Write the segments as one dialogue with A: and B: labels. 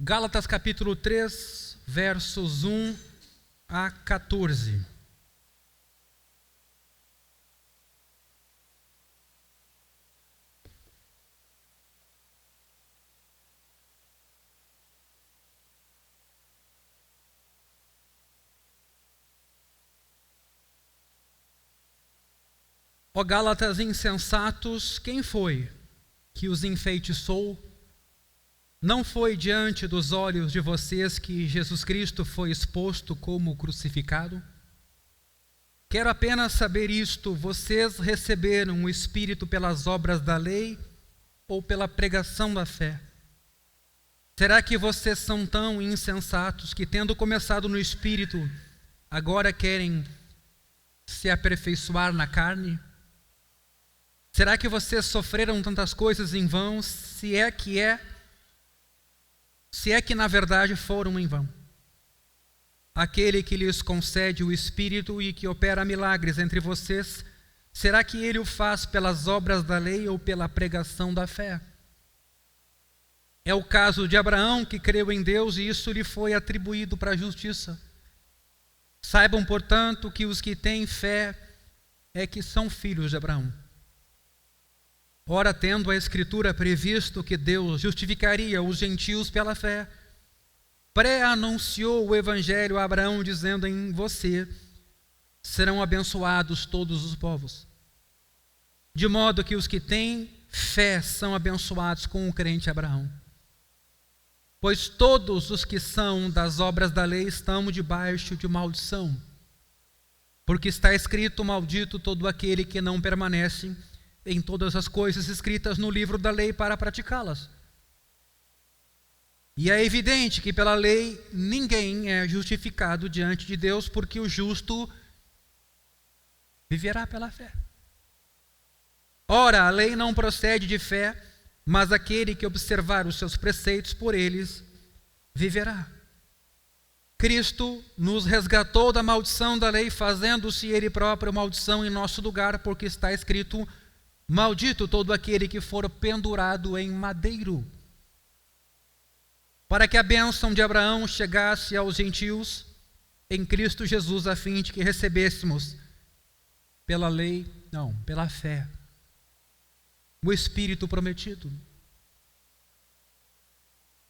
A: Gálatas capítulo 3, versos 1 a 14. Ó Gálatas insensatos, quem foi que os enfeitiçou? Não foi diante dos olhos de vocês que Jesus Cristo foi exposto como crucificado? Quero apenas saber isto: vocês receberam o Espírito pelas obras da lei ou pela pregação da fé? Será que vocês são tão insensatos que, tendo começado no Espírito, agora querem se aperfeiçoar na carne? Será que vocês sofreram tantas coisas em vão, se é que na verdade foram em vão? Aquele que lhes concede o Espírito e que opera milagres entre vocês, será que ele o faz pelas obras da lei ou pela pregação da fé? É o caso de Abraão, que creu em Deus e isso lhe foi atribuído para a justiça. Saibam, portanto, que os que têm fé é que são filhos de Abraão. Ora, tendo a Escritura previsto que Deus justificaria os gentios pela fé, pré-anunciou o Evangelho a Abraão, dizendo: em você serão abençoados todos os povos. De modo que os que têm fé são abençoados com o crente Abraão. Pois todos os que são das obras da lei estão debaixo de maldição. Porque está escrito: maldito todo aquele que não permanece em todas as coisas escritas no livro da lei para praticá-las. E é evidente que pela lei ninguém é justificado diante de Deus, porque o justo viverá pela fé. Ora, a lei não procede de fé, mas aquele que observar os seus preceitos, por eles viverá. Cristo nos resgatou da maldição da lei, fazendo-se Ele próprio maldição em nosso lugar, porque está escrito: maldito todo aquele que for pendurado em madeiro. Para que a bênção de Abraão chegasse aos gentios em Cristo Jesus, a fim de que recebêssemos pela lei, não, pela fé, o Espírito prometido.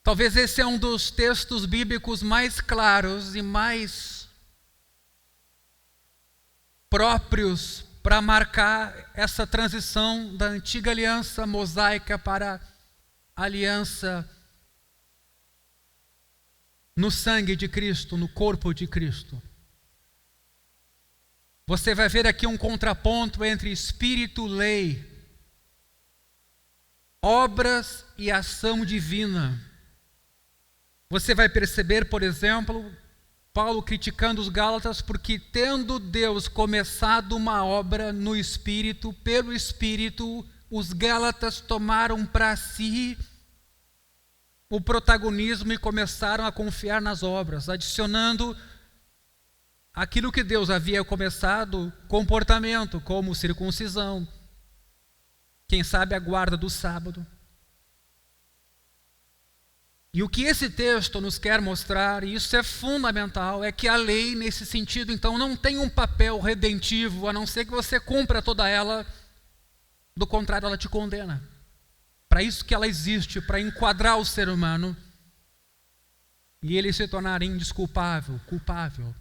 A: Talvez esse é um dos textos bíblicos mais claros e mais próprios para marcar essa transição da antiga aliança mosaica para a aliança no sangue de Cristo, no corpo de Cristo. Você vai ver aqui um contraponto entre espírito, lei, obras e ação divina. Você vai perceber, por exemplo, Paulo criticando os Gálatas, porque tendo Deus começado uma obra no Espírito, pelo Espírito, os Gálatas tomaram para si o protagonismo e começaram a confiar nas obras, adicionando aquilo que Deus havia começado, comportamento, como circuncisão, quem sabe a guarda do sábado. E o que esse texto nos quer mostrar, e isso é fundamental, é que a lei, nesse sentido, então, não tem um papel redentivo, a não ser que você cumpra toda ela, do contrário, ela te condena. Para isso que ela existe, para enquadrar o ser humano e ele se tornar indesculpável, culpável.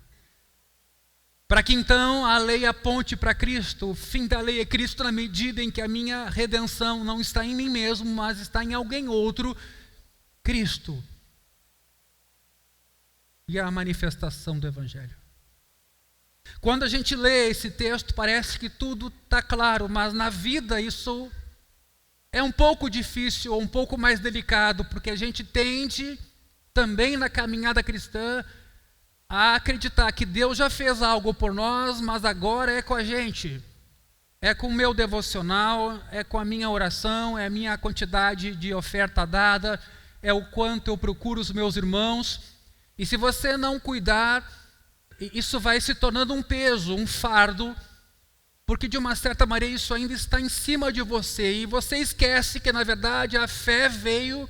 A: Para que então a lei aponte para Cristo. O fim da lei é Cristo, na medida em que a minha redenção não está em mim mesmo, mas está em alguém outro, Cristo. E a manifestação do Evangelho. Quando a gente lê esse texto, parece que tudo está claro, mas na vida isso é um pouco difícil ou um pouco mais delicado, porque a gente tende, também na caminhada cristã, a acreditar que Deus já fez algo por nós, mas agora é com a gente. É com o meu devocional, é com a minha oração, é a minha quantidade de oferta dada, é o quanto eu procuro os meus irmãos. E se você não cuidar, isso vai se tornando um peso, um fardo, porque de uma certa maneira isso ainda está em cima de você. E você esquece que na verdade a fé veio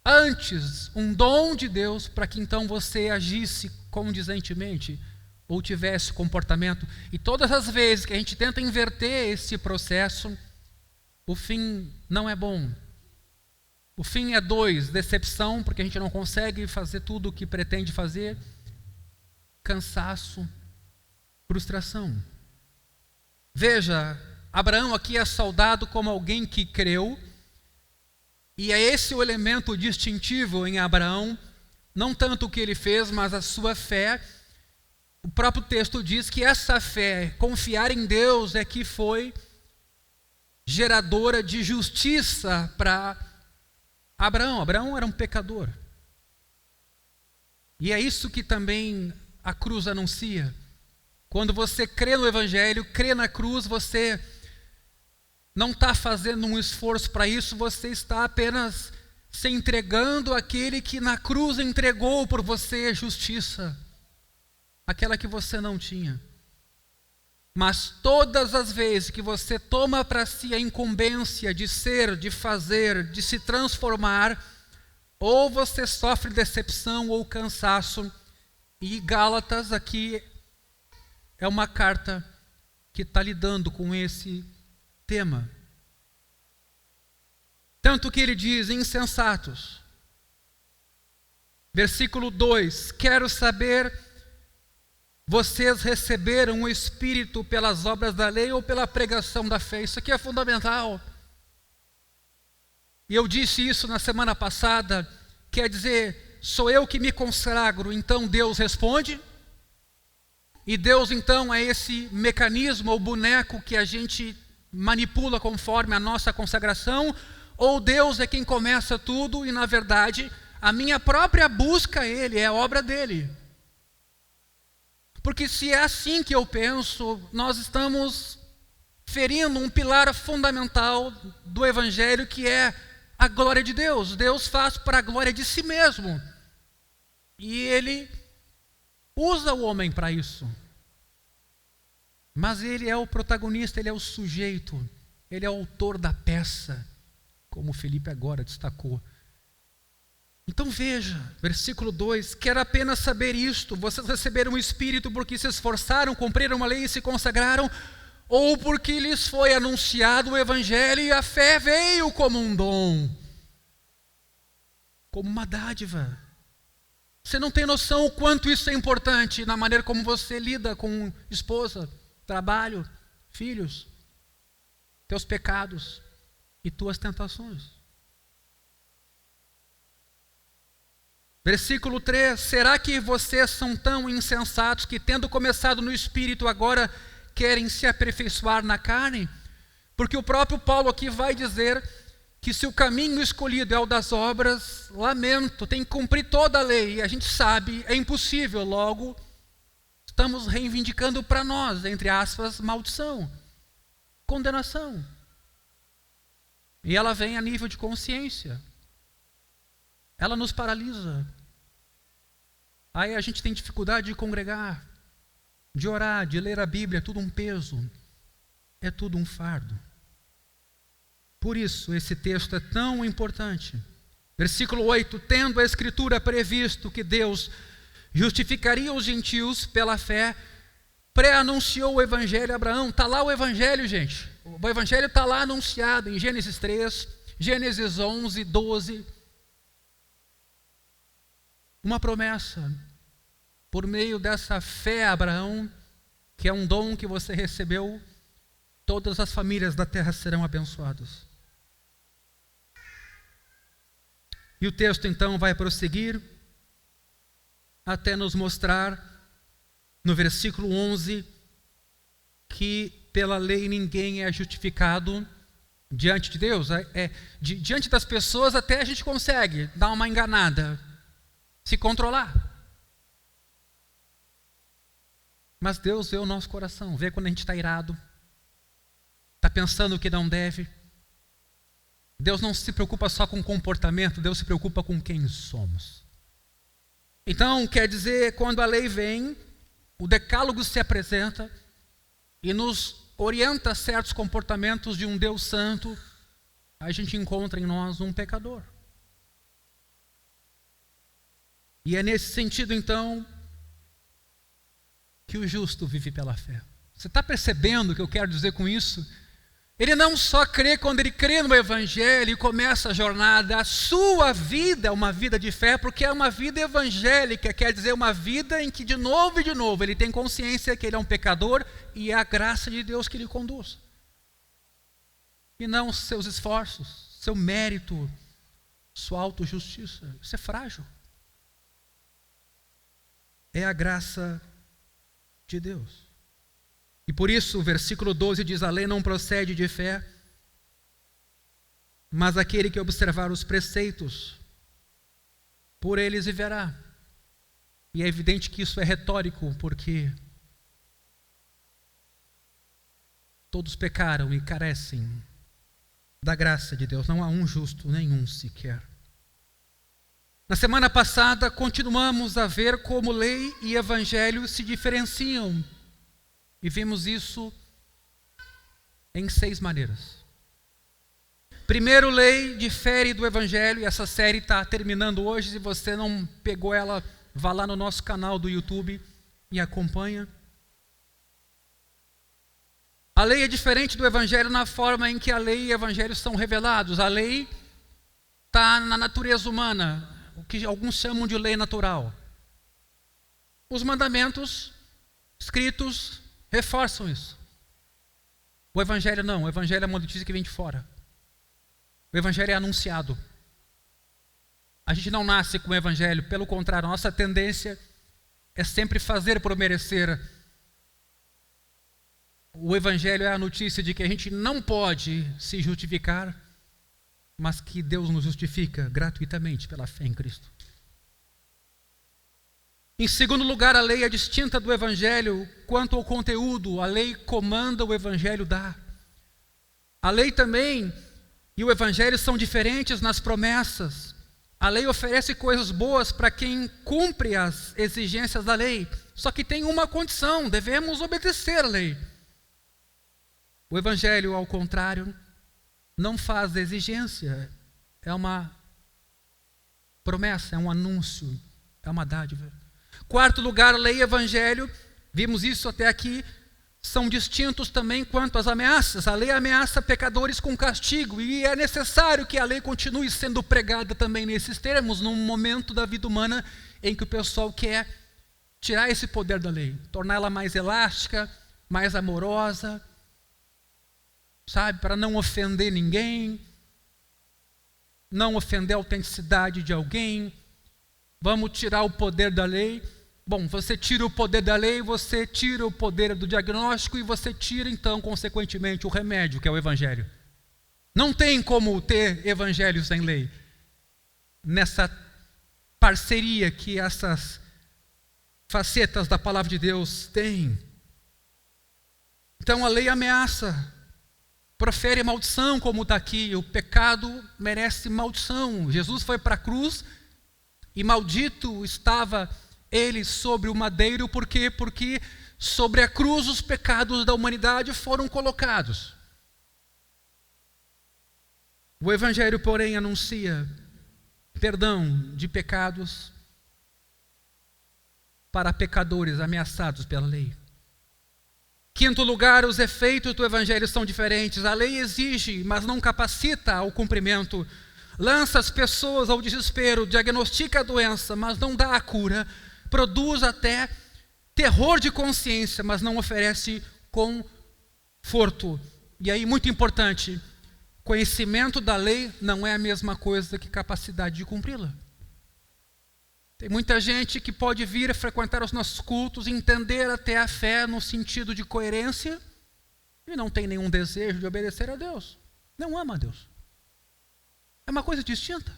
A: antes um dom de Deus para que então você agisse condizentemente ou tivesse comportamento. E todas as vezes que a gente tenta inverter esse processo, o fim não é bom. O fim é decepção, porque a gente não consegue fazer tudo o que pretende fazer, cansaço, frustração. Veja, Abraão aqui é saudado como alguém que creu, e é esse o elemento distintivo em Abraão, não tanto o que ele fez, mas a sua fé. O próprio texto diz que essa fé, confiar em Deus, é que foi geradora de justiça para Abraão. Abraão era um pecador. E é isso que também a cruz anuncia. Quando você crê no Evangelho, crê na cruz, você não está fazendo um esforço para isso, você está apenas se entregando àquele que na cruz entregou por você justiça, aquela que você não tinha. Mas todas as vezes que você toma para si a incumbência de ser, de fazer, de se transformar, ou você sofre decepção ou cansaço. E Gálatas aqui é uma carta que está lidando com esse tema. Tanto que ele diz, insensatos. Versículo 2, quero saber, vocês receberam o Espírito pelas obras da lei ou pela pregação da fé? Isso aqui é fundamental. E eu disse isso na semana passada, quer dizer, sou eu que me consagro, então Deus responde? E Deus então é esse mecanismo ou boneco que a gente manipula conforme a nossa consagração, ou Deus é quem começa tudo e na verdade a minha própria busca a Ele é obra dEle. Porque se é assim que eu penso, nós estamos ferindo um pilar fundamental do Evangelho, que é a glória de Deus. Deus faz para a glória de si mesmo. E Ele usa o homem para isso. Mas Ele é o protagonista, Ele é o sujeito, Ele é o autor da peça, como o Felipe agora destacou. Então veja, versículo 2, quero apenas saber isto, vocês receberam o Espírito porque se esforçaram, cumpriram a lei e se consagraram, ou porque lhes foi anunciado o Evangelho e a fé veio como um dom, como uma dádiva. Você não tem noção o quanto isso é importante na maneira como você lida com esposa, trabalho, filhos, teus pecados e tuas tentações. Versículo 3, será que vocês são tão insensatos que tendo começado no Espírito agora querem se aperfeiçoar na carne? Porque o próprio Paulo aqui vai dizer que se o caminho escolhido é o das obras, lamento, tem que cumprir toda a lei, e a gente sabe, é impossível, logo estamos reivindicando para nós, entre aspas, maldição, condenação. E ela vem a nível de consciência. Ela nos paralisa. Aí a gente tem dificuldade de congregar, de orar, de ler a Bíblia, é tudo um peso, é tudo um fardo. Por isso esse texto é tão importante. Versículo 8, tendo a Escritura previsto que Deus justificaria os gentios pela fé, pré-anunciou o Evangelho a Abraão. Está lá o Evangelho, gente. O Evangelho está lá anunciado em Gênesis 3, Gênesis 11, 12. Uma promessa, por meio dessa fé a Abraão, que é um dom que você recebeu, todas as famílias da terra serão abençoadas. E o texto então vai prosseguir até nos mostrar no versículo 11 que pela lei ninguém é justificado diante de Deus. Diante das pessoas até a gente consegue dar uma enganada, se controlar. Mas Deus vê o nosso coração, vê quando a gente está irado, está pensando o que não deve. Deus não se preocupa só com o comportamento, Deus se preocupa com quem somos. Então, quer dizer, quando a lei vem, o decálogo se apresenta e nos orienta a certos comportamentos de um Deus santo, a gente encontra em nós um pecador. E é nesse sentido, então, que o justo vive pela fé. Você está percebendo o que eu quero dizer com isso? Ele não só crê quando ele crê no Evangelho e começa a jornada, a sua vida é uma vida de fé, porque é uma vida evangélica, quer dizer, uma vida em que de novo e de novo ele tem consciência que ele é um pecador e é a graça de Deus que lhe conduz. E não os seus esforços, seu mérito, sua autojustiça. Isso é frágil. É a graça de Deus. E por isso o versículo 12 diz: a lei não procede de fé, mas aquele que observar os preceitos, por eles viverá. E é evidente que isso é retórico, porque todos pecaram e carecem da graça de Deus. Não há um justo, nenhum sequer. Na semana passada, continuamos a ver como lei e evangelho se diferenciam. E vimos isso em 6 maneiras. Primeiro, lei difere do evangelho, e essa série está terminando hoje. Se você não pegou ela, vá lá no nosso canal do YouTube e acompanha. A lei é diferente do evangelho na forma em que a lei e o evangelho são revelados. A lei está na natureza humana, o que alguns chamam de lei natural. Os mandamentos escritos reforçam isso. O evangelho não, o evangelho é uma notícia que vem de fora. O evangelho é anunciado. A gente não nasce com o evangelho, pelo contrário, a nossa tendência é sempre fazer por merecer. O evangelho é a notícia de que a gente não pode se justificar, mas que Deus nos justifica gratuitamente pela fé em Cristo. Em segundo lugar, a lei é distinta do evangelho quanto ao conteúdo. A lei comanda, o evangelho dá. A lei também e o evangelho são diferentes nas promessas. A lei oferece coisas boas para quem cumpre as exigências da lei. Só que tem uma condição: devemos obedecer a lei. O evangelho, ao contrário, não faz exigência. É uma promessa, é um anúncio, é uma dádiva. Quarto lugar, a lei e o evangelho, vimos isso até aqui, são distintos também quanto às ameaças. A lei ameaça pecadores com castigo, e é necessário que a lei continue sendo pregada também nesses termos, num momento da vida humana em que o pessoal quer tirar esse poder da lei, torná-la mais elástica, mais amorosa, sabe, para não ofender ninguém, não ofender a autenticidade de alguém. Vamos tirar o poder da lei. Bom, você tira o poder da lei, você tira o poder do diagnóstico e você tira, então, consequentemente, o remédio, que é o evangelho. Não tem como ter evangelho sem lei. Nessa parceria que essas facetas da palavra de Deus têm. Então, a lei ameaça, profere maldição, como está aqui. O pecado merece maldição. Jesus foi para a cruz e maldito estava ele sobre o madeiro. Por quê? Porque sobre a cruz os pecados da humanidade foram colocados. O evangelho, porém, anuncia perdão de pecados para pecadores ameaçados pela lei. Quinto lugar, os efeitos do evangelho são diferentes. A lei exige, mas não capacita ao cumprimento. Lança as pessoas ao desespero, diagnostica a doença, mas não dá a cura. Produz até terror de consciência, mas não oferece conforto. E aí, muito importante, conhecimento da lei não é a mesma coisa que capacidade de cumpri-la. Tem muita gente que pode vir a frequentar os nossos cultos, entender até a fé no sentido de coerência, e não tem nenhum desejo de obedecer a Deus. Não ama a Deus. É uma coisa distinta.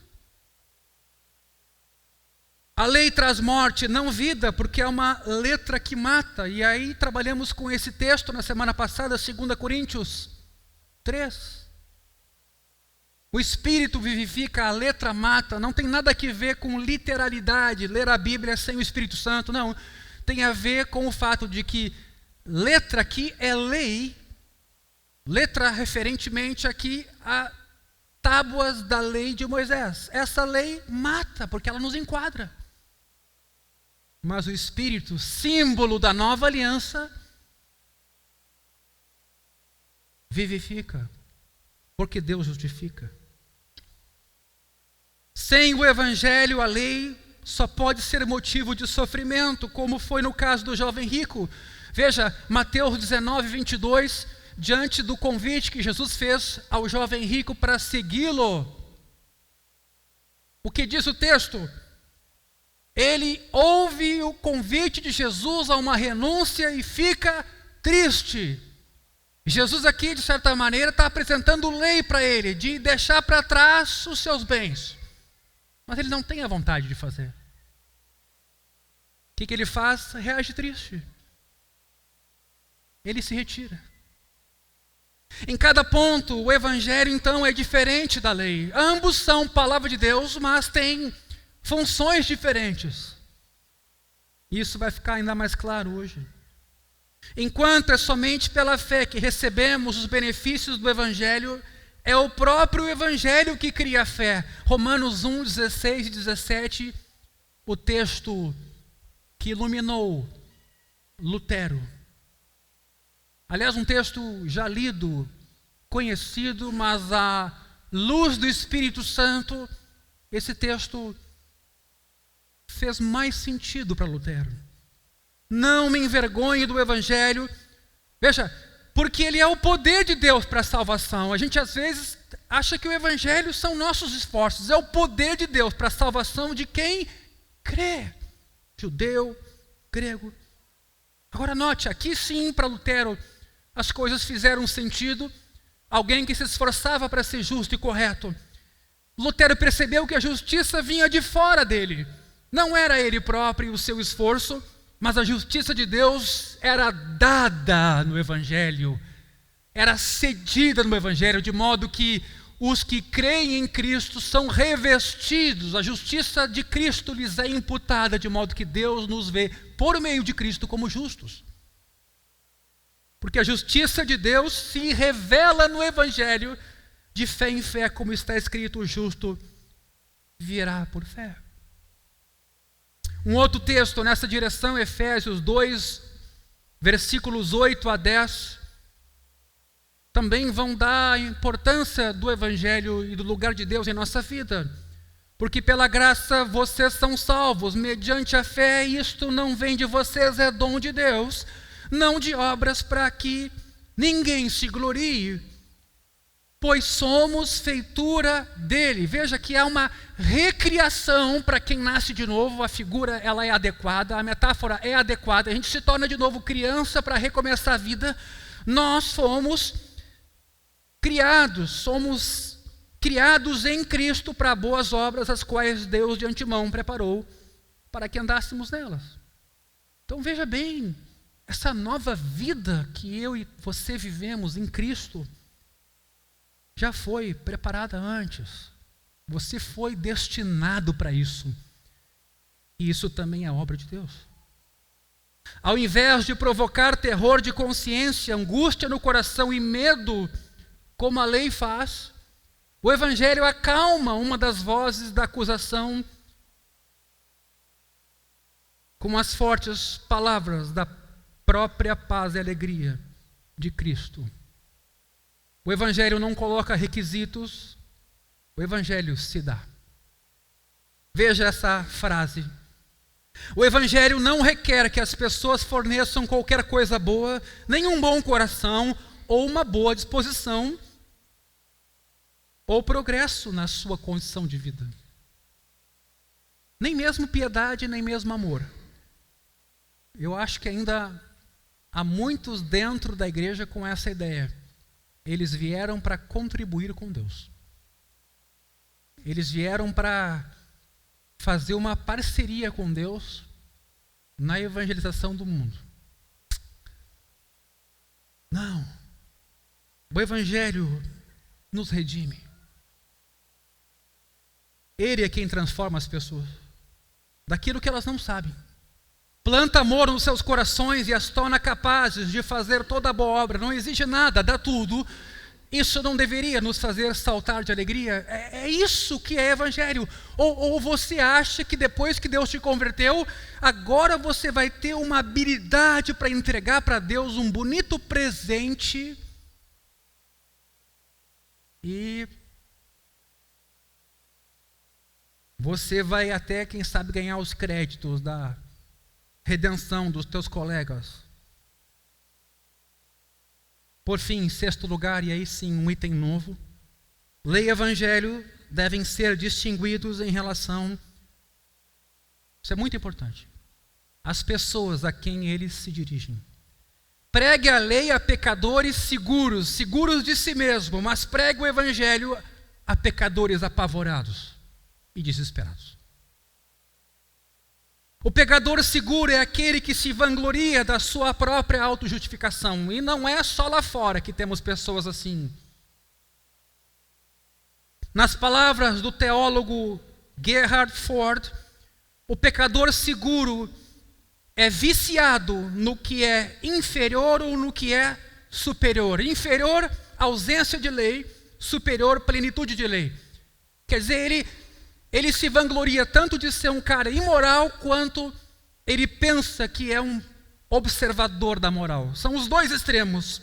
A: A lei traz morte, não vida, porque é uma letra que mata. E aí trabalhamos com esse texto na semana passada, 2 Coríntios 3. O Espírito vivifica, a letra mata. Não tem nada a ver com literalidade, ler a Bíblia sem o Espírito Santo, não. Tem a ver com o fato de que letra aqui é lei, letra referentemente aqui a tábuas da lei de Moisés. Essa lei mata, porque ela nos enquadra. Mas o Espírito, símbolo da nova aliança, vivifica, porque Deus justifica. Sem o Evangelho, a lei só pode ser motivo de sofrimento, como foi no caso do jovem rico. Veja, Mateus 19, 22, diante do convite que Jesus fez ao jovem rico para segui-lo. O que diz o texto? Ele ouve o convite de Jesus a uma renúncia e fica triste. Jesus aqui, de certa maneira, está apresentando lei para ele, de deixar para trás os seus bens. Mas ele não tem a vontade de fazer. O que ele faz? Reage triste. Ele se retira. Em cada ponto, o Evangelho, então, é diferente da lei. Ambos são palavra de Deus, mas têm funções diferentes. Isso vai ficar ainda mais claro hoje. Enquanto é somente pela fé que recebemos os benefícios do Evangelho, é o próprio Evangelho que cria a fé. Romanos 1, 16 e 17, o texto que iluminou Lutero. Aliás, um texto já lido, conhecido, mas à luz do Espírito Santo, esse texto fez mais sentido para Lutero. Não me envergonhe do Evangelho. Veja, porque ele é o poder de Deus para a salvação. A gente às vezes acha que o Evangelho são nossos esforços. É o poder de Deus para a salvação de quem crê. Judeu, grego. Agora note, aqui sim para Lutero as coisas fizeram sentido. Alguém que se esforçava para ser justo e correto. Lutero percebeu que a justiça vinha de fora dele. Não era ele próprio o seu esforço, mas a justiça de Deus era dada no Evangelho, era cedida no Evangelho, de modo que os que creem em Cristo são revestidos, a justiça de Cristo lhes é imputada, de modo que Deus nos vê, por meio de Cristo, como justos. Porque a justiça de Deus se revela no Evangelho, de fé em fé, como está escrito, o justo virá por fé. Um outro texto nessa direção, Efésios 2, versículos 8 a 10, também vão dar a importância do Evangelho e do lugar de Deus em nossa vida. Porque pela graça vocês são salvos, mediante a fé, isto não vem de vocês, é dom de Deus, não de obras para que ninguém se glorie, pois somos feitura dele. Veja que há uma recriação para quem nasce de novo, a figura ela é adequada, a metáfora é adequada, a gente se torna de novo criança para recomeçar a vida. Nós somos criados em Cristo para boas obras, as quais Deus de antemão preparou para que andássemos nelas. Então veja bem, essa nova vida que eu e você vivemos em Cristo, já foi preparada antes. Você foi destinado para isso. E isso também é obra de Deus. Ao invés de provocar terror de consciência, angústia no coração e medo, como a lei faz, o Evangelho acalma uma das vozes da acusação com as fortes palavras da própria paz e alegria de Cristo. O Evangelho não coloca requisitos, o Evangelho se dá. Veja essa frase. O Evangelho não requer que as pessoas forneçam qualquer coisa boa, nem um bom coração ou uma boa disposição ou progresso na sua condição de vida. Nem mesmo piedade, nem mesmo amor. Eu acho que ainda há muitos dentro da igreja com essa ideia. Eles vieram para contribuir com Deus. Eles vieram para fazer uma parceria com Deus na evangelização do mundo. Não. O Evangelho nos redime. Ele é quem transforma as pessoas daquilo que elas não sabem. Planta amor nos seus corações e as torna capazes de fazer toda a boa obra. Não exige nada, dá tudo. isso não deveria nos fazer saltar de alegria? É isso que é evangelho. Ou você acha que depois que Deus te converteu, agora você vai ter uma habilidade para entregar para Deus um bonito presente e você vai até, quem sabe, ganhar os créditos da redenção dos teus colegas. Por fim, em sexto lugar, e aí sim um item novo, lei e evangelho devem ser distinguidos em relação, isso é muito importante, às pessoas a quem eles se dirigem. Pregue a lei a pecadores seguros de si mesmo, mas pregue o evangelho a pecadores apavorados e desesperados. O pecador seguro é aquele que se vangloria da sua própria autojustificação. E não é só lá fora que temos pessoas assim. Nas palavras do teólogo Gerhard Ford, o pecador seguro é viciado no que é inferior ou no que é superior. Inferior, ausência de lei. Superior, plenitude de lei. Quer dizer, ele se vangloria tanto de ser um cara imoral, quanto ele pensa que é um observador da moral. São os dois extremos.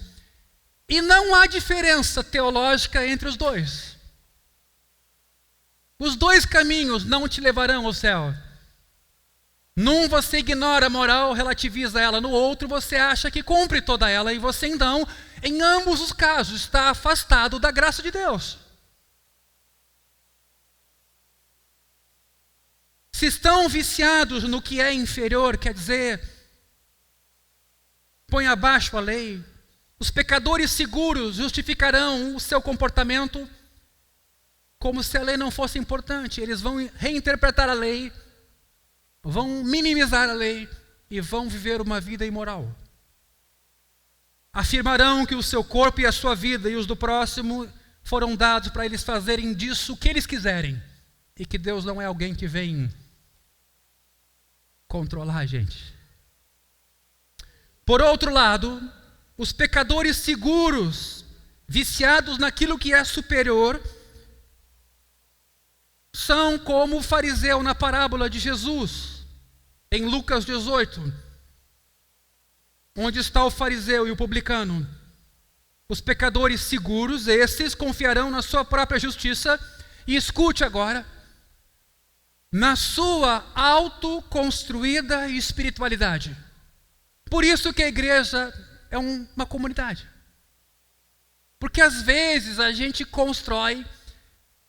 A: E não há diferença teológica entre os dois. Os dois caminhos não te levarão ao céu. Num você ignora a moral, relativiza ela. No outro você acha que cumpre toda ela. E você então, em ambos os casos, está afastado da graça de Deus. Se estão viciados no que é inferior, quer dizer, põe abaixo a lei, os pecadores seguros justificarão o seu comportamento como se a lei não fosse importante. Eles vão reinterpretar a lei, vão minimizar a lei e vão viver uma vida imoral. Afirmarão que o seu corpo e a sua vida e os do próximo foram dados para eles fazerem disso o que eles quiserem e que Deus não é alguém que vem controlar a gente. Por outro lado, os pecadores seguros, viciados naquilo que é superior, são como o fariseu na parábola de Jesus, em Lucas 18, onde está o fariseu e o publicano. Os pecadores seguros, esses confiarão na sua própria justiça, e escute agora, na sua autoconstruída espiritualidade. Por isso que a igreja é uma comunidade. Porque às vezes a gente constrói,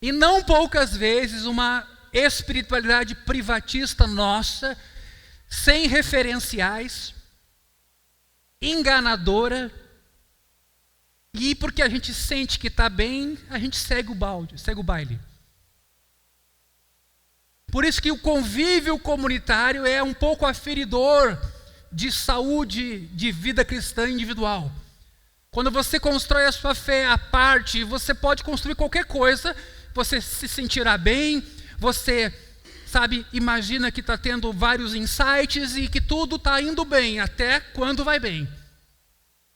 A: e não poucas vezes, uma espiritualidade privatista nossa, sem referenciais, enganadora, e porque a gente sente que está bem, a gente segue o baile. Por isso que o convívio comunitário é um pouco aferidor de saúde de vida cristã individual. Quando você constrói a sua fé à parte, você pode construir qualquer coisa, você se sentirá bem, você, imagina que está tendo vários insights e que tudo está indo bem, até quando vai bem.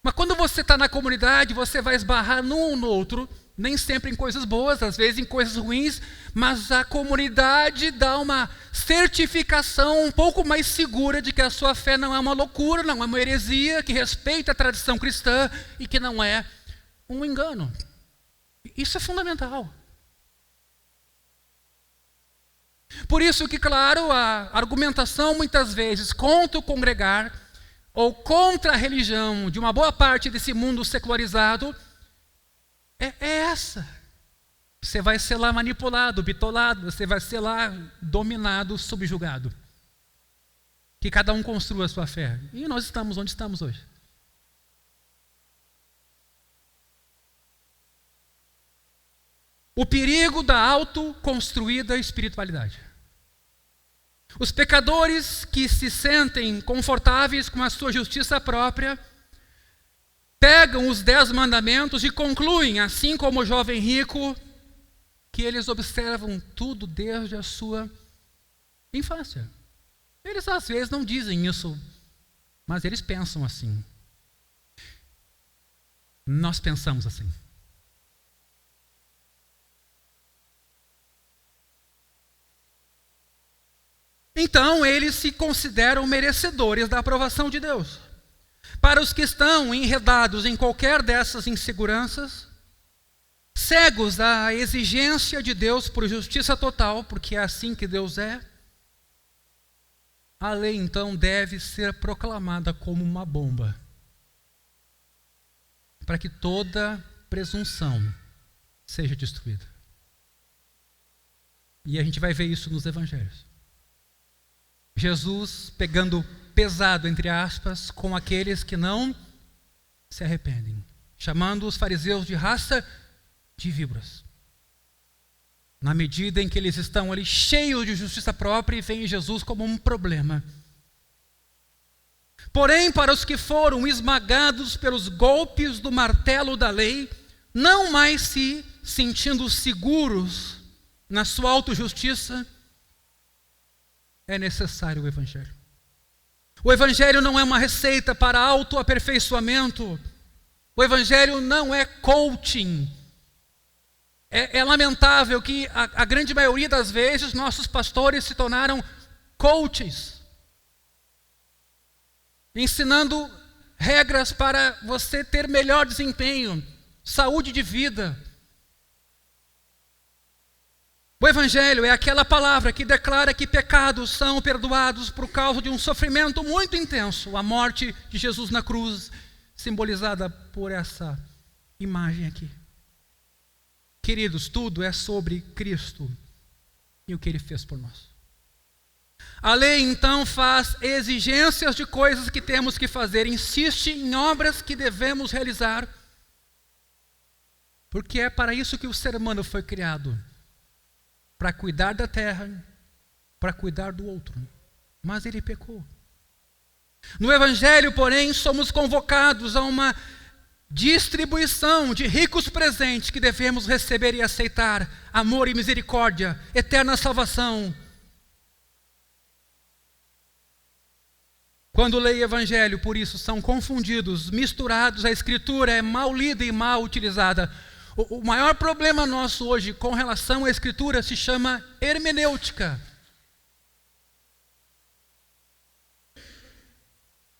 A: Mas quando você está na comunidade, você vai esbarrar num ou no outro, nem sempre em coisas boas, às vezes em coisas ruins, mas a comunidade dá uma certificação um pouco mais segura de que a sua fé não é uma loucura, não é uma heresia, que respeita a tradição cristã e que não é um engano. Isso é fundamental. Por isso que, claro, a argumentação muitas vezes contra o congregar ou contra a religião de uma boa parte desse mundo secularizado é essa. Você vai ser lá manipulado, bitolado, você vai ser lá dominado, subjugado. Que cada um construa a sua fé. E nós estamos onde estamos hoje. O perigo da autoconstruída espiritualidade. Os pecadores que se sentem confortáveis com a sua justiça própria pegam os 10 mandamentos e concluem, assim como o jovem rico, que eles observam tudo desde a sua infância. Eles às vezes não dizem isso, mas eles pensam assim. Nós pensamos assim. então eles se consideram merecedores da aprovação de Deus. Para os que estão enredados em qualquer dessas inseguranças, cegos à exigência de Deus por justiça total, porque é assim que Deus é, a lei então deve ser proclamada como uma bomba, para que toda presunção seja destruída. E a gente vai ver isso nos evangelhos. Jesus pegando pesado, entre aspas, com aqueles que não se arrependem, chamando os fariseus de raça de víboras. Na medida em que eles estão ali cheios de justiça própria e veem Jesus como um problema. Porém, para os que foram esmagados pelos golpes do martelo da lei, não mais se sentindo seguros na sua autojustiça, é necessário o Evangelho. O Evangelho não é uma receita para autoaperfeiçoamento. O Evangelho não é coaching. É lamentável que a grande maioria das vezes nossos pastores se tornaram coaches, ensinando regras para você ter melhor desempenho, saúde de vida. O Evangelho é aquela palavra que declara que pecados são perdoados por causa de um sofrimento muito intenso, a morte de Jesus na cruz, simbolizada por essa imagem aqui. Queridos, tudo é sobre Cristo e o que Ele fez por nós. A lei, então, faz exigências de coisas que temos que fazer, insiste em obras que devemos realizar, porque é para isso que o ser humano foi criado, para cuidar da terra, para cuidar do outro. Mas ele pecou. No Evangelho, porém, somos convocados a uma distribuição de ricos presentes que devemos receber e aceitar: amor e misericórdia, eterna salvação. Quando lei e Evangelho, por isso, são confundidos, misturados, a Escritura é mal lida e mal utilizada. O maior problema nosso hoje com relação à Escritura se chama hermenêutica.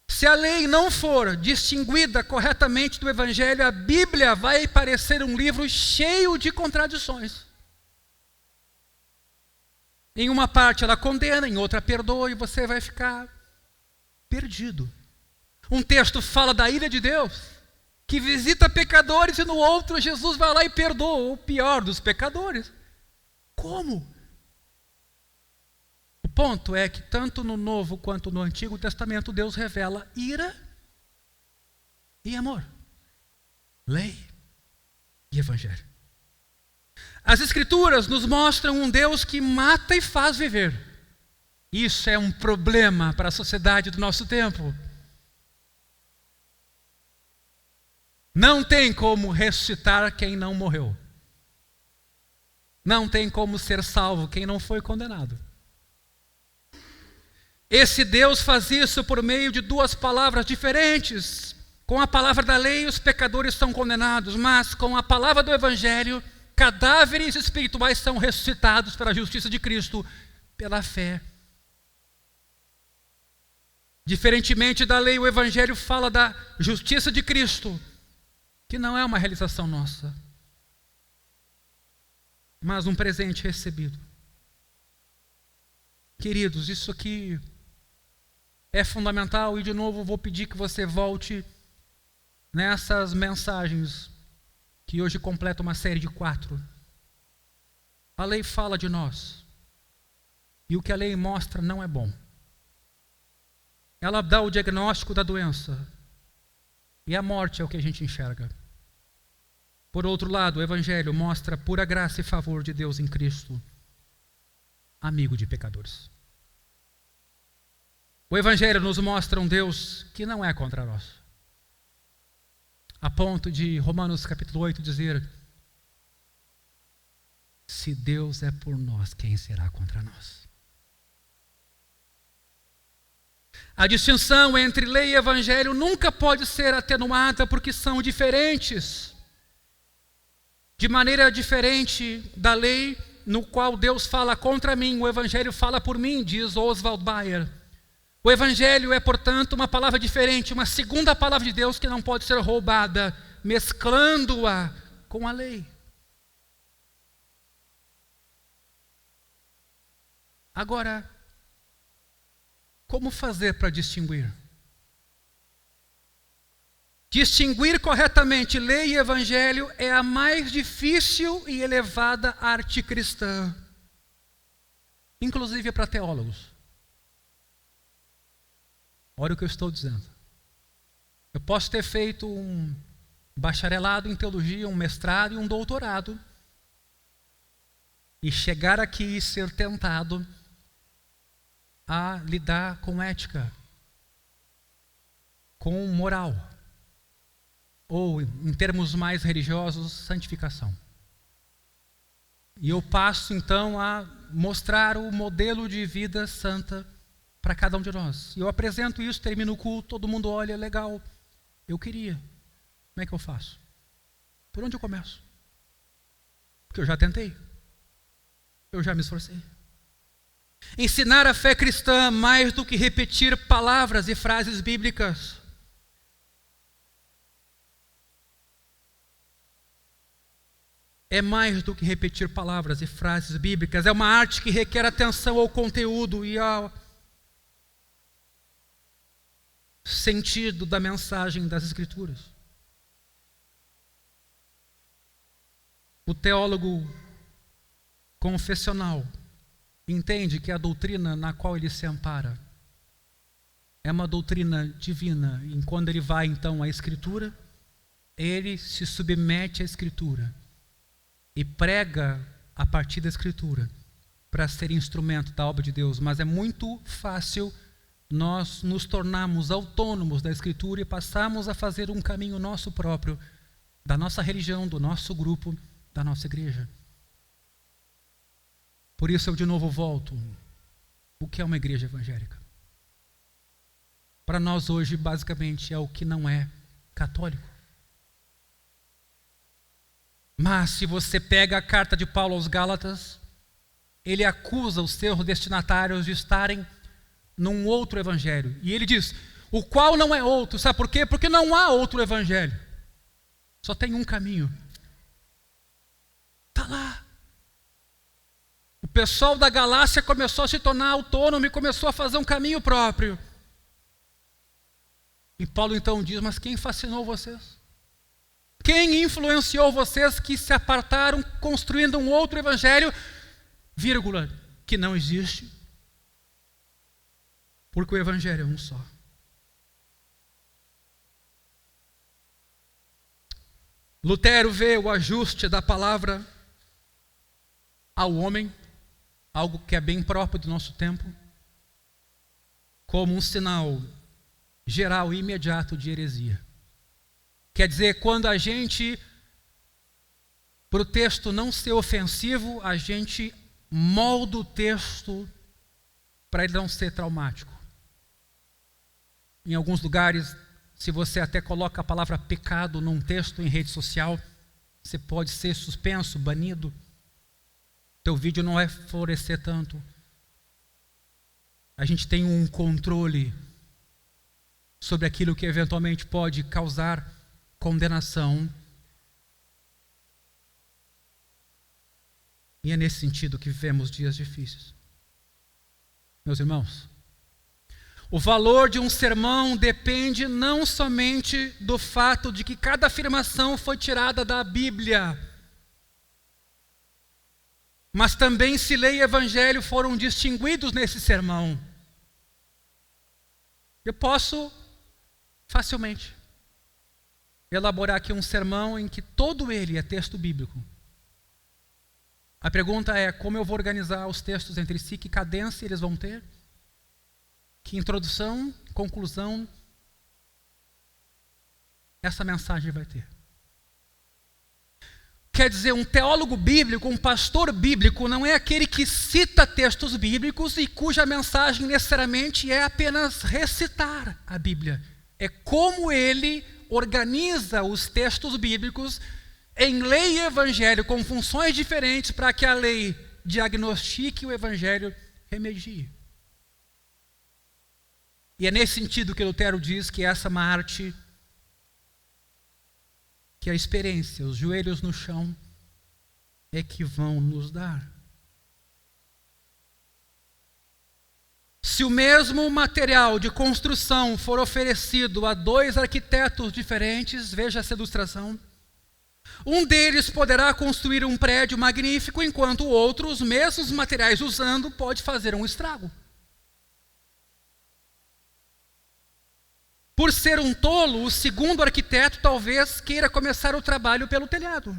A: Se a lei não for distinguida corretamente do Evangelho, a Bíblia vai parecer um livro cheio de contradições. Em uma parte ela condena, em outra perdoa, e você vai ficar perdido. Um texto fala da ira de Deus, que visita pecadores, e no outro Jesus vai lá e perdoa o pior dos pecadores. Como? O ponto é que tanto no Novo quanto no Antigo Testamento Deus revela ira e amor, lei e Evangelho. As Escrituras nos mostram um Deus que mata e faz viver. Isso é um problema para a sociedade do nosso tempo. Não tem como ressuscitar quem não morreu. Não tem como ser salvo quem não foi condenado. Esse Deus faz isso por meio de duas palavras diferentes. Com a palavra da lei, os pecadores são condenados, mas com a palavra do Evangelho, cadáveres espirituais são ressuscitados pela justiça de Cristo, pela fé. Diferentemente da lei, o Evangelho fala da justiça de Cristo, que não é uma realização nossa, mas um presente recebido. Queridos, isso aqui é fundamental, e de novo vou pedir que você volte nessas mensagens, que hoje completa uma série de 4. A lei fala de nós, e o que a lei mostra não é bom. Ela dá o diagnóstico da doença, e a morte é o que a gente enxerga. Por outro lado, o Evangelho mostra pura graça e favor de Deus em Cristo, amigo de pecadores. O Evangelho nos mostra um Deus que não é contra nós, a ponto de Romanos capítulo 8 dizer: se Deus é por nós, quem será contra nós? A distinção entre lei e Evangelho nunca pode ser atenuada, porque são diferentes. De maneira diferente da lei, no qual Deus fala contra mim, o Evangelho fala por mim, diz Oswald Bayer. O Evangelho é, portanto, uma palavra diferente, uma segunda palavra de Deus que não pode ser roubada, mesclando-a com a lei. Agora, como fazer para distinguir? Distinguir corretamente lei e evangelho é a mais difícil e elevada arte cristã, inclusive para teólogos. Olha o que eu estou dizendo. Eu posso ter feito um bacharelado em teologia, um mestrado e um doutorado, e chegar aqui e ser tentado a lidar com ética, com moral, ou, em termos mais religiosos, santificação. E eu passo, então, a mostrar o modelo de vida santa para cada um de nós. E eu apresento isso, termino o culto, todo mundo olha, legal, eu queria. Como é que eu faço? Por onde eu começo? Porque eu já tentei. Eu já me esforcei. Ensinar a fé cristã mais do que repetir palavras e frases bíblicas. É mais do que repetir palavras e frases bíblicas. É uma arte que requer atenção ao conteúdo e ao sentido da mensagem das Escrituras. O teólogo confessional entende que a doutrina na qual ele se ampara é uma doutrina divina. E quando ele vai então à Escritura, ele se submete à Escritura e prega a partir da Escritura para ser instrumento da obra de Deus. Mas é muito fácil nós nos tornarmos autônomos da Escritura e passarmos a fazer um caminho nosso próprio, da nossa religião, do nosso grupo, da nossa igreja. Por isso eu de novo volto. O que é uma igreja evangélica? Para nós hoje, basicamente, é o que não é católico. Mas se você pega a carta de Paulo aos Gálatas, ele acusa os seus destinatários de estarem num outro evangelho. E ele diz, o qual não é outro. Sabe por quê? Porque não há outro evangelho. Só tem um caminho. Está lá. O pessoal da Galácia começou a se tornar autônomo e começou a fazer um caminho próprio. E Paulo então diz, mas quem fascinou vocês? Quem influenciou vocês que se apartaram construindo um outro evangelho, vírgula, que não existe? Porque o evangelho é um só. Lutero vê o ajuste da palavra ao homem, algo que é bem próprio do nosso tempo, como um sinal geral e imediato de heresia. Quer dizer, quando a gente, para o texto não ser ofensivo, a gente molda o texto para ele não ser traumático. Em alguns lugares, se você até coloca a palavra pecado num texto em rede social, você pode ser suspenso, banido. Teu vídeo não vai florescer tanto. A gente tem um controle sobre aquilo que eventualmente pode causar condenação. E é nesse sentido que vivemos dias difíceis. Meus irmãos, o valor de um sermão depende não somente do fato de que cada afirmação foi tirada da Bíblia, mas também se lei e evangelho foram distinguidos nesse sermão. Eu posso facilmente elaborar aqui um sermão em que todo ele é texto bíblico. A pergunta é como eu vou organizar os textos entre si, que cadência eles vão ter, que introdução, conclusão essa mensagem vai ter. Quer dizer, um teólogo bíblico, um pastor bíblico, não é aquele que cita textos bíblicos e cuja mensagem necessariamente é apenas recitar a Bíblia. É como ele organiza os textos bíblicos em lei e evangelho com funções diferentes para que a lei diagnostique, o Evangelho remedie. E é nesse sentido que Lutero diz que essa é uma arte que a experiência, os joelhos no chão, é que vão nos dar. Se o mesmo material de construção for oferecido a 2 arquitetos diferentes, veja essa ilustração, um deles poderá construir um prédio magnífico, enquanto o outro, os mesmos materiais usando, pode fazer um estrago. Por ser um tolo, o segundo arquiteto talvez queira começar o trabalho pelo telhado,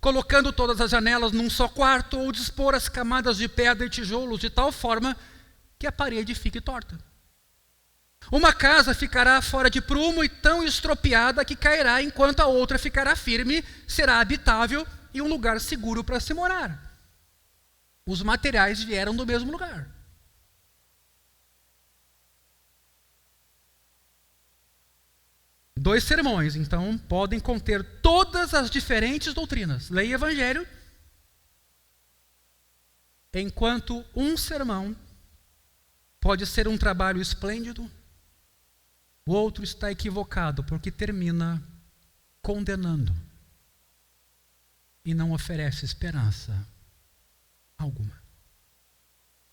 A: colocando todas as janelas num só quarto ou dispor as camadas de pedra e tijolos de tal forma que a parede fique torta. Uma casa ficará fora de prumo e tão estropiada que cairá, enquanto a outra ficará firme, será habitável e um lugar seguro para se morar. Os materiais vieram do mesmo lugar. Dois sermões, então, podem conter todas as diferentes doutrinas, lei e evangelho, enquanto um sermão pode ser um trabalho esplêndido, o outro está equivocado, porque termina condenando e não oferece esperança alguma.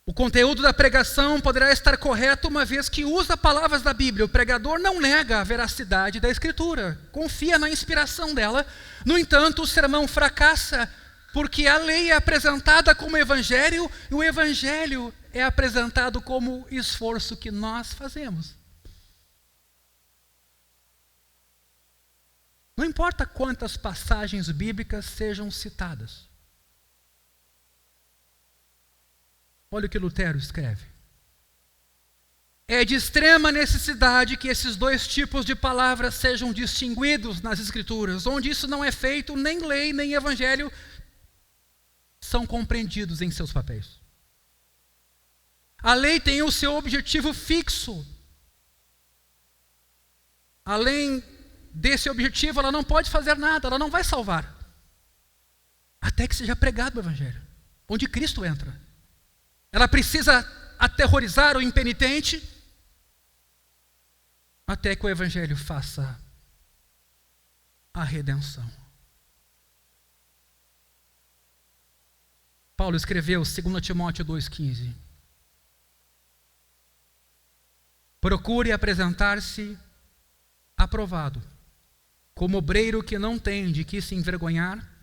A: O conteúdo da pregação poderá estar correto uma vez que usa palavras da Bíblia. O pregador não nega a veracidade da Escritura, confia na inspiração dela. No entanto, o sermão fracassa porque a lei é apresentada como evangelho e o evangelho é apresentado como esforço que nós fazemos. Não importa quantas passagens bíblicas sejam citadas. Olha o que Lutero escreve. É de extrema necessidade que esses dois tipos de palavras sejam distinguidos nas Escrituras. Onde isso não é feito, nem lei, nem evangelho são compreendidos em seus papéis. A lei tem o seu objetivo fixo. Além desse objetivo, ela não pode fazer nada, ela não vai salvar. Até que seja pregado o evangelho, onde Cristo entra. Ela precisa aterrorizar o impenitente até que o evangelho faça a redenção. Paulo escreveu 2 Timóteo 2,15. Procure apresentar-se aprovado, como obreiro que não tem de que se envergonhar,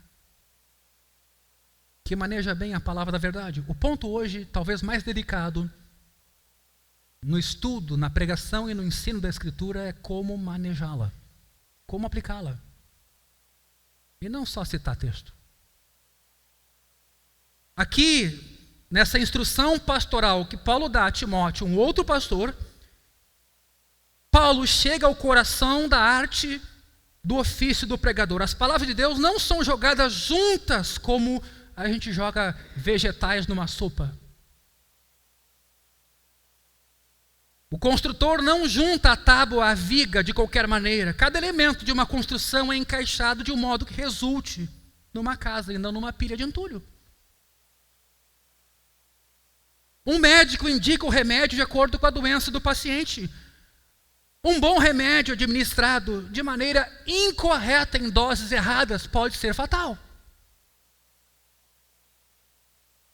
A: que maneja bem a palavra da verdade. O ponto hoje, talvez mais delicado, no estudo, na pregação e no ensino da Escritura, é como manejá-la, como aplicá-la. E não só citar texto. Aqui, nessa instrução pastoral que Paulo dá a Timóteo, um outro pastor, Paulo chega ao coração da arte do ofício do pregador. As palavras de Deus não são jogadas juntas como a gente joga vegetais numa sopa. O construtor não junta a tábua à viga de qualquer maneira. Cada elemento de uma construção é encaixado de um modo que resulte numa casa e não numa pilha de entulho. Um médico indica o remédio de acordo com a doença do paciente. Um bom remédio administrado de maneira incorreta em doses erradas pode ser fatal.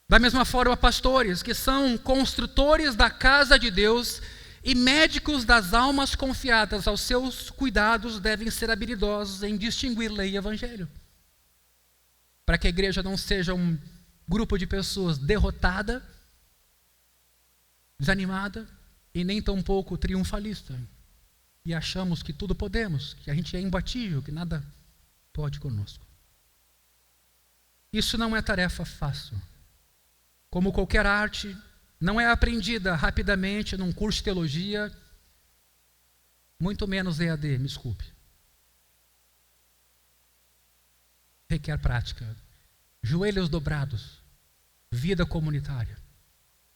A: Da mesma forma, pastores que são construtores da casa de Deus e médicos das almas confiadas aos seus cuidados devem ser habilidosos em distinguir lei e evangelho, para que a igreja não seja um grupo de pessoas derrotada, desanimada e nem tampouco triunfalista. E achamos que tudo podemos, que a gente é imbatível, que nada pode conosco. Isso não é tarefa fácil. Como qualquer arte, não é aprendida rapidamente num curso de teologia, muito menos EAD, me desculpe. Requer prática, joelhos dobrados, vida comunitária,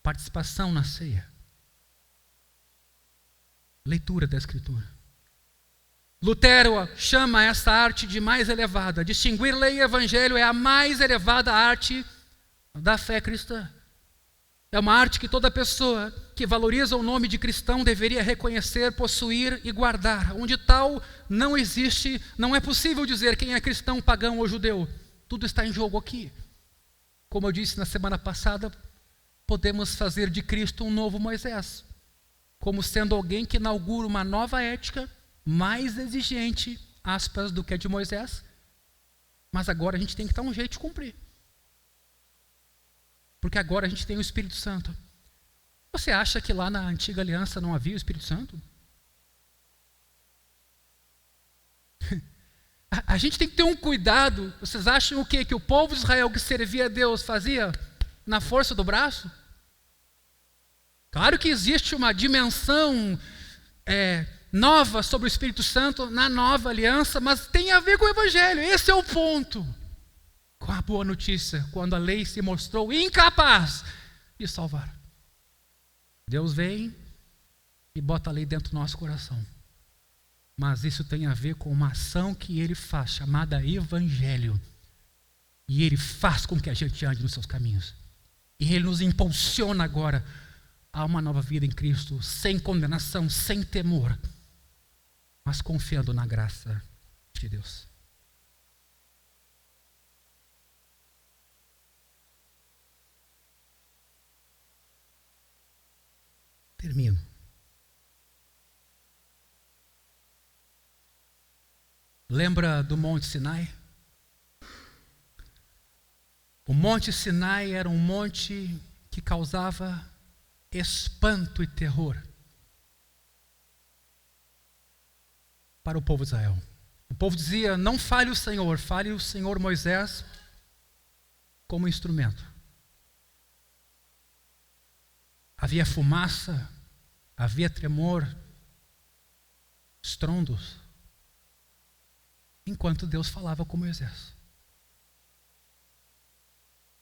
A: participação na ceia, leitura da Escritura. Lutero chama essa arte de mais elevada. Distinguir lei e evangelho é a mais elevada arte da fé cristã. É uma arte que toda pessoa que valoriza o nome de cristão deveria reconhecer, possuir e guardar. Onde tal não existe, não é possível dizer quem é cristão, pagão ou judeu. Tudo está em jogo aqui. Como eu disse na semana passada, podemos fazer de Cristo um novo Moisés, como sendo alguém que inaugura uma nova ética, mais exigente, aspas, do que a de Moisés, mas agora a gente tem que dar um jeito de cumprir. Porque agora a gente tem o Espírito Santo. Você acha que lá na antiga aliança não havia o Espírito Santo? A gente tem que ter um cuidado. Vocês acham o quê? Que o povo de Israel que servia a Deus fazia na força do braço? Claro que existe uma dimensão nova sobre o Espírito Santo na nova aliança, mas tem a ver com o Evangelho. Esse é o ponto. Com a boa notícia, quando a lei se mostrou incapaz de salvar. Deus vem e bota a lei dentro do nosso coração. Mas isso tem a ver com uma ação que Ele faz, chamada Evangelho. E Ele faz com que a gente ande nos seus caminhos. E Ele nos impulsiona agora a uma nova vida em Cristo, sem condenação, sem temor, mas confiando na graça de Deus. Termino. Lembra do Monte Sinai? O Monte Sinai era um monte que causava espanto e terror para o povo de Israel. O povo dizia: não fale o Senhor Moisés como instrumento. Havia fumaça, havia tremor, estrondos, enquanto Deus falava com Moisés.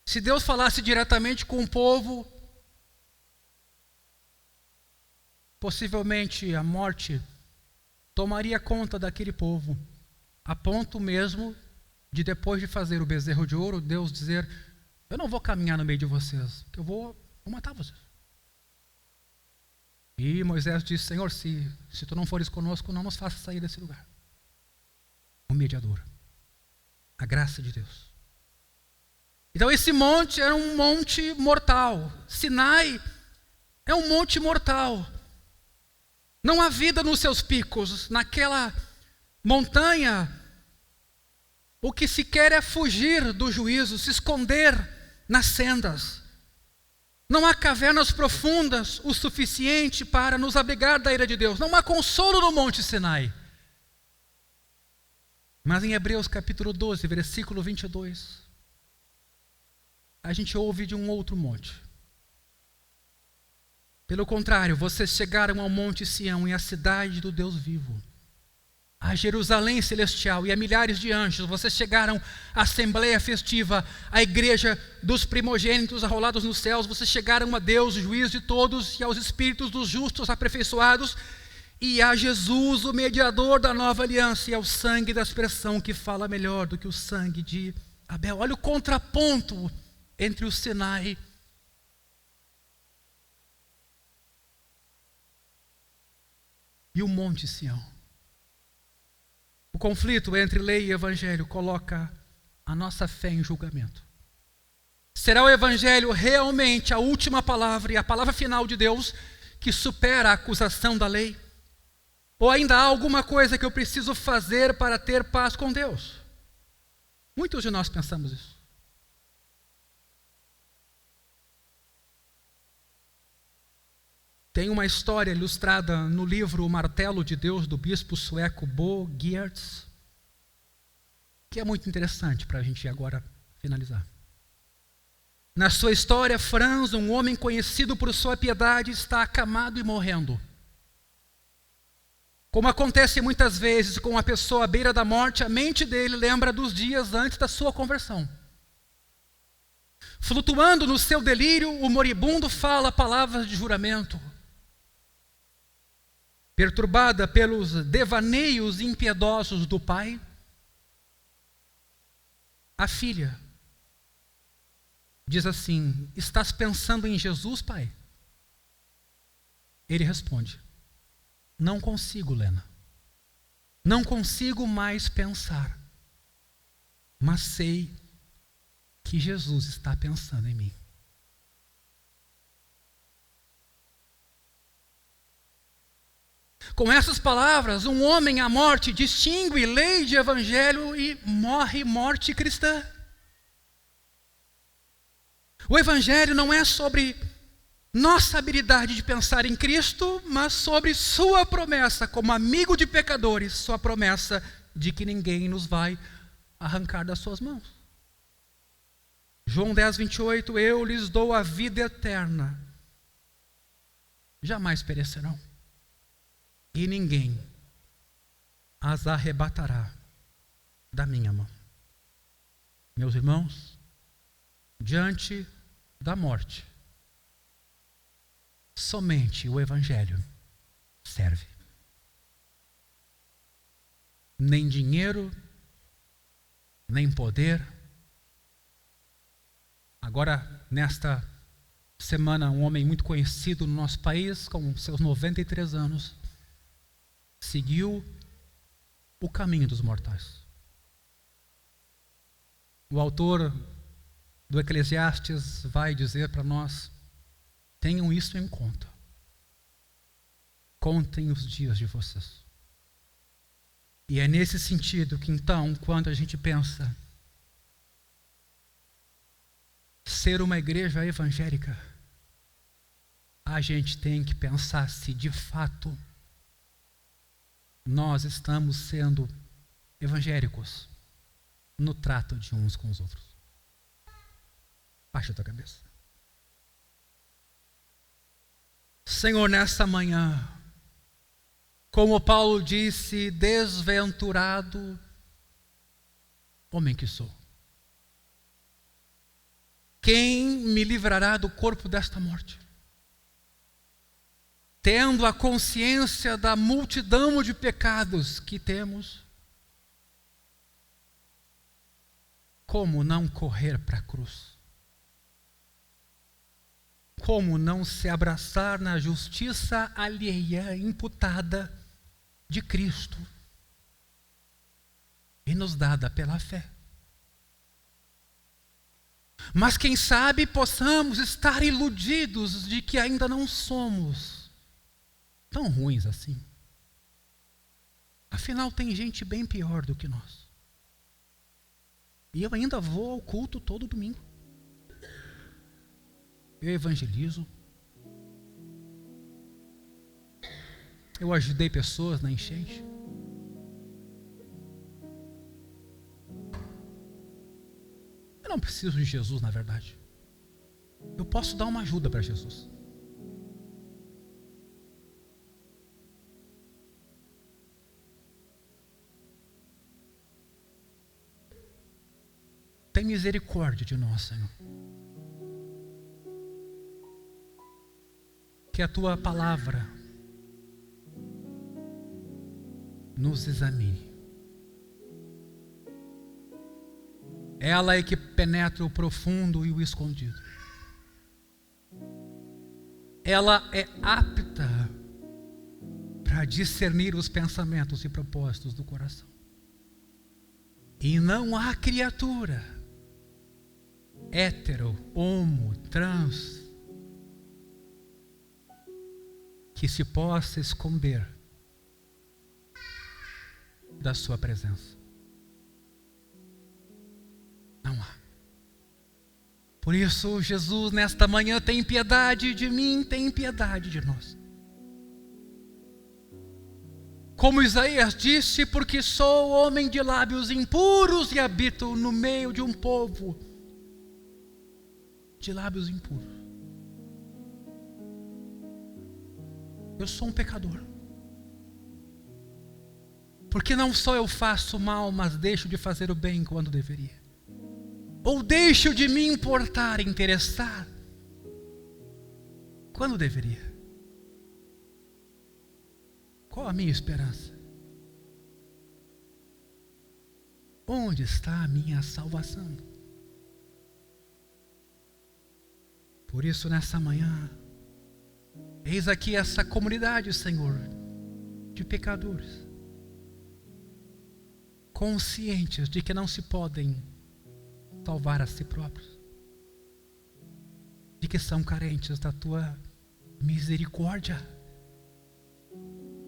A: Se Deus falasse diretamente com o povo, possivelmente a morte tomaria conta daquele povo, a ponto mesmo de, depois de fazer o bezerro de ouro, Deus dizer: eu não vou caminhar no meio de vocês, eu vou matar vocês. E Moisés disse: Senhor, se tu não fores conosco, não nos faça sair desse lugar. O mediador, a graça de Deus. Então esse monte era um monte mortal. Sinai é um monte mortal. Não há vida nos seus picos. Naquela montanha, o que se quer é fugir do juízo, se esconder nas sendas. Não há cavernas profundas o suficiente para nos abrigar da ira de Deus. Não há consolo no Monte Sinai. Mas em Hebreus capítulo 12, versículo 22, a gente ouve de um outro monte. Pelo contrário, vocês chegaram ao Monte Sião e à cidade do Deus vivo, a Jerusalém celestial e a milhares de anjos. Vocês chegaram à assembleia festiva, à igreja dos primogênitos arrolados nos céus. Vocês chegaram a Deus, juiz de todos, e aos espíritos dos justos aperfeiçoados, e a Jesus, o mediador da nova aliança, e ao sangue da expressão que fala melhor do que o sangue de Abel. Olha o contraponto entre o Sinai e o Monte Sião. O conflito entre lei e evangelho coloca a nossa fé em julgamento. Será o evangelho realmente a última palavra e a palavra final de Deus que supera a acusação da lei? Ou ainda há alguma coisa que eu preciso fazer para ter paz com Deus? Muitos de nós pensamos isso. Tem uma história ilustrada no livro O Martelo de Deus, do bispo sueco Bo Giertz, que é muito interessante para a gente agora finalizar. Na sua história, Franz, um homem conhecido por sua piedade, está acamado e morrendo. Como acontece muitas vezes com uma pessoa à beira da morte, a mente dele lembra dos dias antes da sua conversão. Flutuando no seu delírio, o moribundo fala palavras de juramento. Perturbada pelos devaneios impiedosos do pai, a filha, diz assim: estás pensando em Jesus, pai? Ele responde: não consigo, Lena. Não consigo mais pensar. Mas sei que Jesus está pensando em mim. Com essas palavras, um homem à morte distingue lei de evangelho e morre morte cristã. O evangelho não é sobre nossa habilidade de pensar em Cristo, mas sobre sua promessa como amigo de pecadores, sua promessa de que ninguém nos vai arrancar das suas mãos. João 10, 28, eu lhes dou a vida eterna, jamais perecerão, e ninguém as arrebatará da minha mão. Meus irmãos, diante da morte, somente o evangelho serve. Nem dinheiro, nem poder. Agora, nesta semana, um homem muito conhecido no nosso país, com seus 93 anos, seguiu o caminho dos mortais. O autor do Eclesiastes vai dizer para nós: tenham isso em conta. Contem os dias de vocês. E é nesse sentido que, então, quando a gente pensa ser uma igreja evangélica, a gente tem que pensar se de fato nós estamos sendo evangélicos no trato de uns com os outros. Baixa a tua cabeça. Senhor, nesta manhã, como Paulo disse, desventurado homem que sou. Quem me livrará do corpo desta morte? Tendo a consciência da multidão de pecados que temos, como não correr para a cruz? Como não se abraçar na justiça alheia, imputada de Cristo e nos dada pela fé? Mas quem sabe possamos estar iludidos de que ainda não somos tão ruins assim. Afinal, tem gente bem pior do que nós. E eu ainda vou ao culto todo domingo. Eu evangelizo. Eu ajudei pessoas na enchente. Eu não preciso de Jesus, na verdade. Eu posso dar uma ajuda para Jesus. Tem misericórdia de nós, Senhor. Que a Tua palavra nos examine. Ela é que penetra o profundo e o escondido. Ela é apta para discernir os pensamentos e propósitos do coração. E não há criatura, hétero, homo, trans, que se possa esconder da sua presença. Não há. Por isso, Jesus, nesta manhã, tem piedade de mim, tem piedade de nós. Como Isaías disse, porque sou homem de lábios impuros e habito no meio de um povo de lábios impuros. Eu sou um pecador. Porque não só eu faço mal, mas deixo de fazer o bem quando deveria. Ou deixo de me importar, interessar, quando deveria. Qual a minha esperança? Onde está a minha salvação? Por isso, nessa manhã, eis aqui essa comunidade, Senhor, de pecadores, conscientes de que não se podem salvar a si próprios, de que são carentes da Tua misericórdia.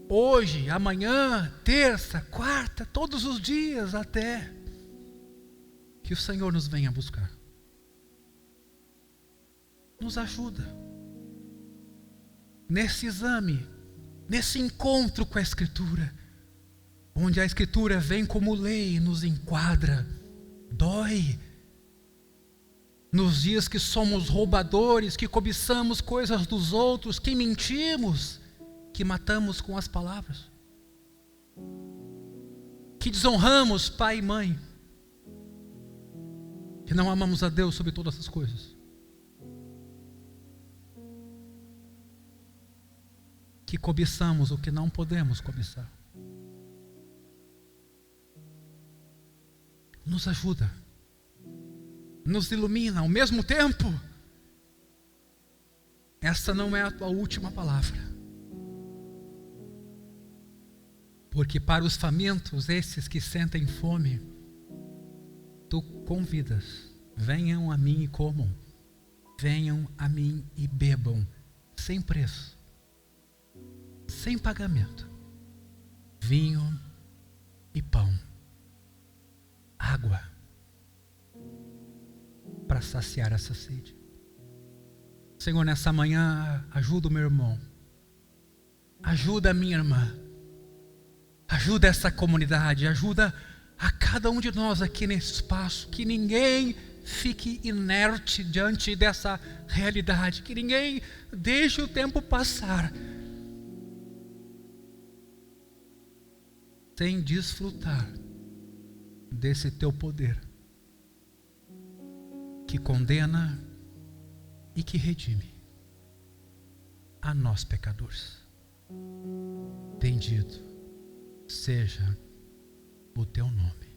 A: Hoje, amanhã, terça, quarta, todos os dias, até que o Senhor nos venha buscar. Nos ajuda nesse exame, nesse encontro com a Escritura, onde a Escritura vem como lei e nos enquadra, dói. Nos dias que somos roubadores, que cobiçamos coisas dos outros, que mentimos, que matamos com as palavras, que desonramos pai e mãe, que não amamos a Deus sobre todas as coisas, que cobiçamos o que não podemos cobiçar. Nos ajuda, nos ilumina. Ao mesmo tempo, essa não é a tua última palavra, porque para os famintos, esses que sentem fome, tu convidas: venham a mim e comam, venham a mim e bebam, sem preço, sem pagamento, vinho e pão, água, para saciar essa sede. Senhor, nessa manhã, ajuda o meu irmão, ajuda a minha irmã, ajuda essa comunidade, ajuda a cada um de nós aqui nesse espaço, que ninguém fique inerte diante dessa realidade, que ninguém deixe o tempo passar sem desfrutar desse teu poder, que condena e que redime a nós pecadores. Bendito seja o teu nome.